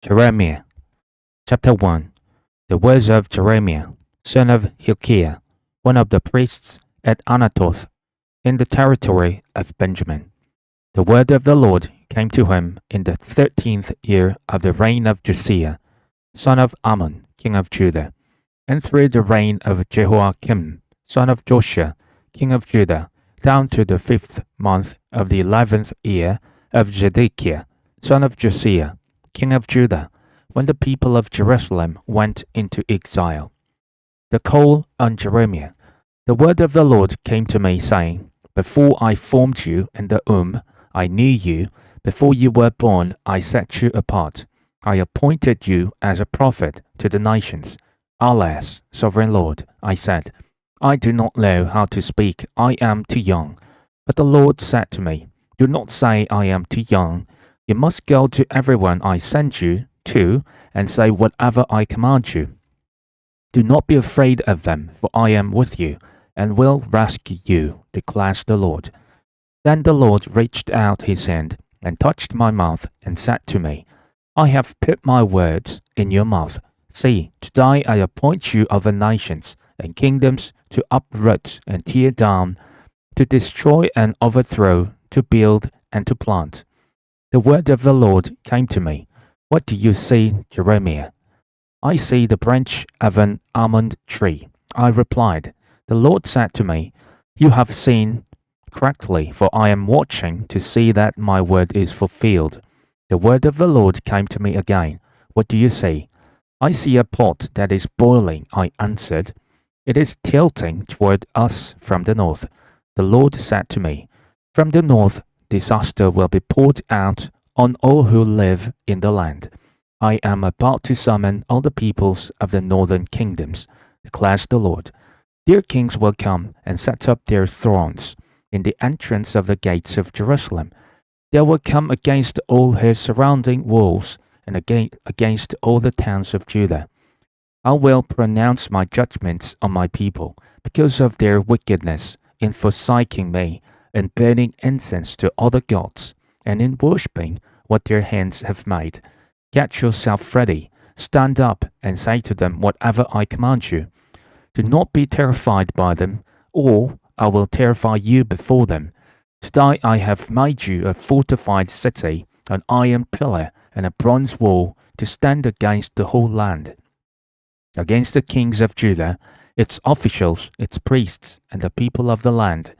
Jeremiah, chapter 1. The words of Jeremiah, son of Hilkiah, one of the priests at Anathoth, in the territory of Benjamin. The word of the Lord came to him in the 13th year of the reign of Josiah, son of Ammon, king of Judah, and through the reign of Jehoiakim, son of Josiah, king of Judah, down to the 5th month of the 11th year of Zedekiah, son of Josiah, king of Judah, when the people of Jerusalem went into exile. The call on Jeremiah. The word of the Lord came to me, saying, Before I formed you in the womb, I knew you. Before you were born, I set you apart. I appointed you as a prophet to the nations. Alas, sovereign Lord, I said, I do not know how to speak. I am too young. But the Lord said to me, Do not say I am too young. You must go to everyone I send you to and say whatever I command you. Do not be afraid of them, for I am with you and will rescue you, declares the Lord. Then the Lord reached out his hand and touched my mouth and said to me, I have put my words in your mouth. See, today I appoint you over nations and kingdoms to uproot and tear down, to destroy and overthrow, to build and to plant. The word of the Lord came to me. What do you see, Jeremiah? I see the branch of an almond tree. I replied. The Lord said to me, You have seen correctly, for I am watching to see that my word is fulfilled. The word of the Lord came to me again. What do you see? I see a pot that is boiling, I answered. It is tilting toward us from the north. The Lord said to me, From the north disaster will be poured out on all who live in the land. I am about to summon all the peoples of the northern kingdoms, declares the Lord. Their kings will come and set up their thrones in the entrance of the gates of Jerusalem. They will come against all her surrounding walls and against all the towns of Judah. I will pronounce my judgments on my people because of their wickedness in forsaking me and burning incense to other gods, and in worshipping what their hands have made. Get yourself ready, stand up, and say to them whatever I command you. Do not be terrified by them, or I will terrify you before them. Today I have made you a fortified city, an iron pillar and a bronze wall to stand against the whole land, against the kings of Judah, its officials, its priests, and the people of the land.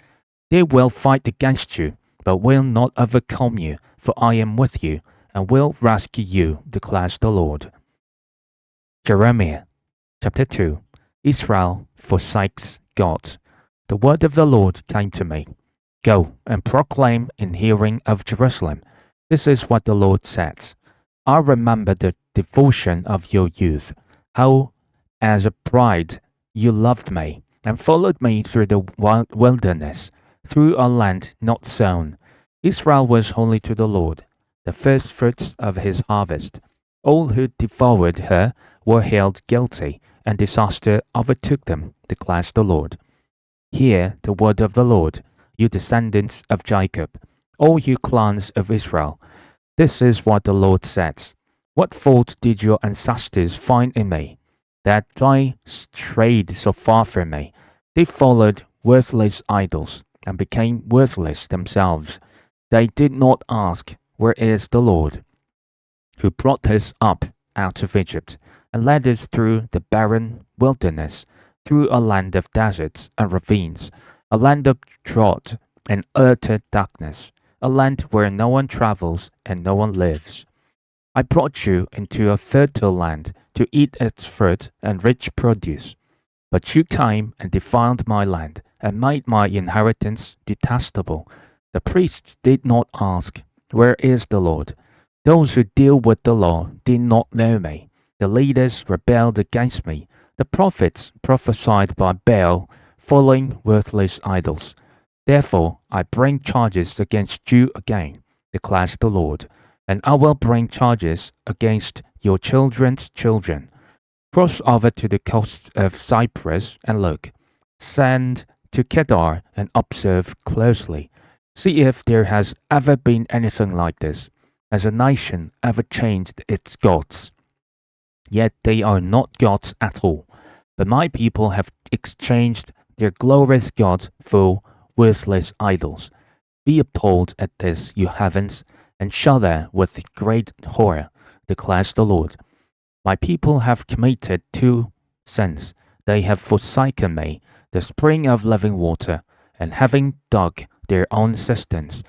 They will fight against you, but will not overcome you, for I am with you, and will rescue you, declares the Lord. Jeremiah, chapter 2. Israel forsakes God. The word of the Lord came to me. Go and proclaim in hearing of Jerusalem. This is what the Lord says. I remember the devotion of your youth, how as a bride you loved me, and followed me through the wilderness, through a land not sown. Israel was holy to the Lord, the first fruits of his harvest. All who devoured her were held guilty, and disaster overtook them, declares the Lord. Hear the word of the Lord, you descendants of Jacob, all you clans of Israel. This is what the Lord says. What fault did your ancestors find in me, that they strayed so far from me? They followed worthless idols and became worthless themselves. They did not ask, Where is the Lord, who brought us up out of Egypt, and led us through the barren wilderness, through a land of deserts and ravines, a land of drought and utter darkness, a land where no one travels and no one lives. I brought you into a fertile land to eat its fruit and rich produce. But you came and defiled my land, and made my inheritance detestable. The priests did not ask, Where is the Lord? Those who deal with the law did not know me. The leaders rebelled against me. The prophets prophesied by Baal, following worthless idols. Therefore I bring charges against you again, declares the Lord, and I will bring charges against your children's children. Cross over to the coasts of Cyprus and look. Send to Kedar and observe closely. See if there has ever been anything like this. has a nation ever changed its gods? Yet they are not gods at all, but my people have exchanged their glorious gods for worthless idols. Be appalled at this, you heavens, and shudder with great horror, declares the Lord. My people have committed two sins. They have forsaken me, the spring of living water, and having dug their own cisterns,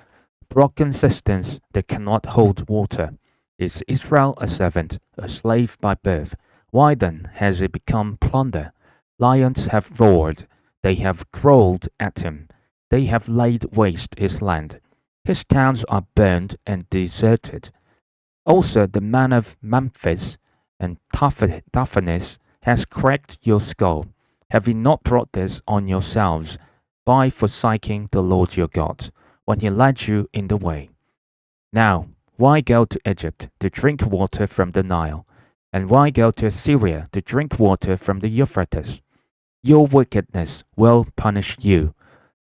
broken cisterns that cannot hold water. Is Israel a servant, a slave by birth? Why then has it become plunder? Lions have roared, they have growled at him, they have laid waste his land. His towns are burned and deserted. Also the man of Memphis and Taphanes has cracked your skull. Have you not brought this on yourselves by forsaking the Lord your God, when he led you in the way? Now, why go to Egypt to drink water from the Nile? And why go to Assyria to drink water from the Euphrates? Your wickedness will punish you.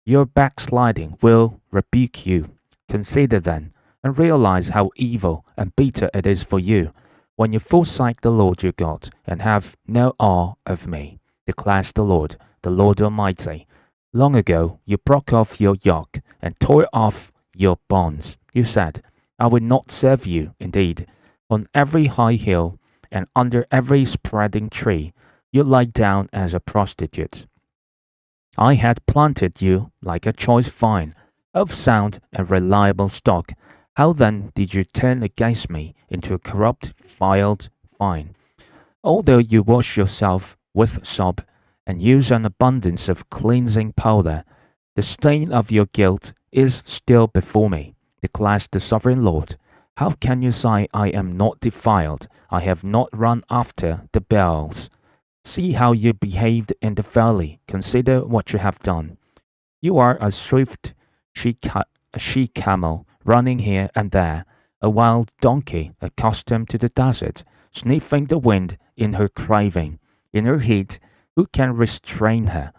Your backsliding will rebuke you. Consider then, and realize how evil and bitter it is for you, when you forsake the Lord your God, and have no awe of me, declares the Lord Almighty. Long ago you broke off your yoke, and tore off your bonds. You said, I will not serve you. Indeed, on every high hill, and under every spreading tree, you lie down as a prostitute. I had planted you like a choice vine, of sound and reliable stock. How then did you turn against me into a corrupt, filed vine? Although you wash yourself with soap, and use an abundance of cleansing powder, the stain of your guilt is still before me, declares the sovereign Lord. How can you say, I am not defiled, I have not run after the Baals? See how you behaved in the valley, consider what you have done. You are a swift she-camel running here and there, a wild donkey accustomed to the desert, sniffing the wind in her craving. In her heat, who can restrain her?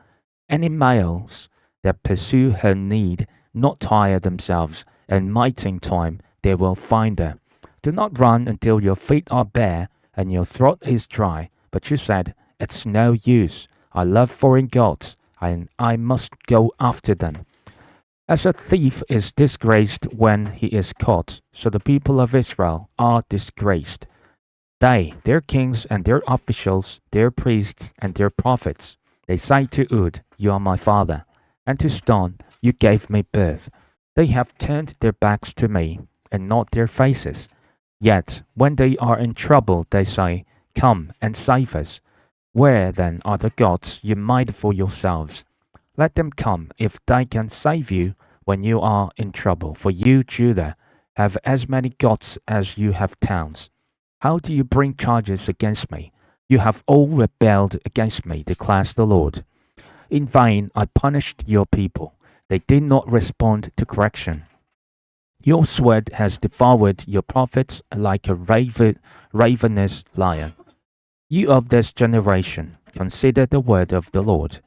Any males that pursue her need not tire themselves, and mating time they will find her. Do not run until your feet are bare and your throat is dry. But you said, it's no use. I love foreign gods, and I must go after them. As a thief is disgraced when he is caught, so the people of Israel are disgraced. They, their kings and their officials, their priests and their prophets, they say to Ud, you are my father, and to stone, you gave me birth. They have turned their backs to me, and not their faces. Yet, when they are in trouble, they say, come and save us. Where then are the gods you made for yourselves? Let them come if they can save you when you are in trouble. For you, Judah, have as many gods as you have towns. How do you bring charges against me? You have all rebelled against me, declares the Lord. In vain I punished your people. They did not respond to correction. Your sword has devoured your prophets like a ravenous lion. You of this generation, consider the word of the Lord.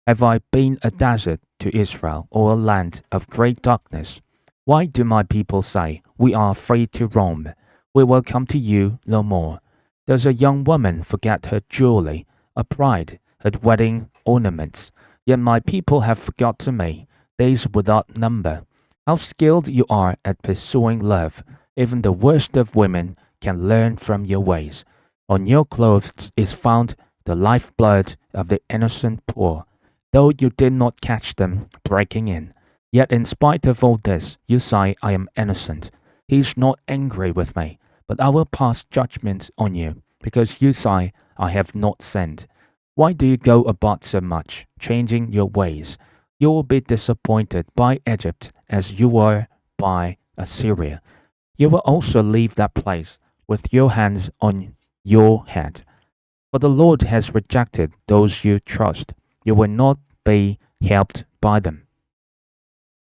Have I been a desert to Israel, or a land of great darkness? Why do my people say, we are free to roam? We will come to you no more. Does a young woman forget her jewelry, a bride, her wedding ornaments? Yet my people have forgotten me, days without number. How skilled you are at pursuing love. Even the worst of women can learn from your ways. On your clothes is found the lifeblood of the innocent poor, though you did not catch them breaking in. Yet in spite of all this, you say, I am innocent. He is not angry with me, but I will pass judgment on you, because you say, I have not sinned. Why do you go about so much, changing your ways? You will be disappointed by Egypt as you were by Assyria. You will also leave that place with your hands on your head. For the Lord has rejected those you trust. You will not be helped by them.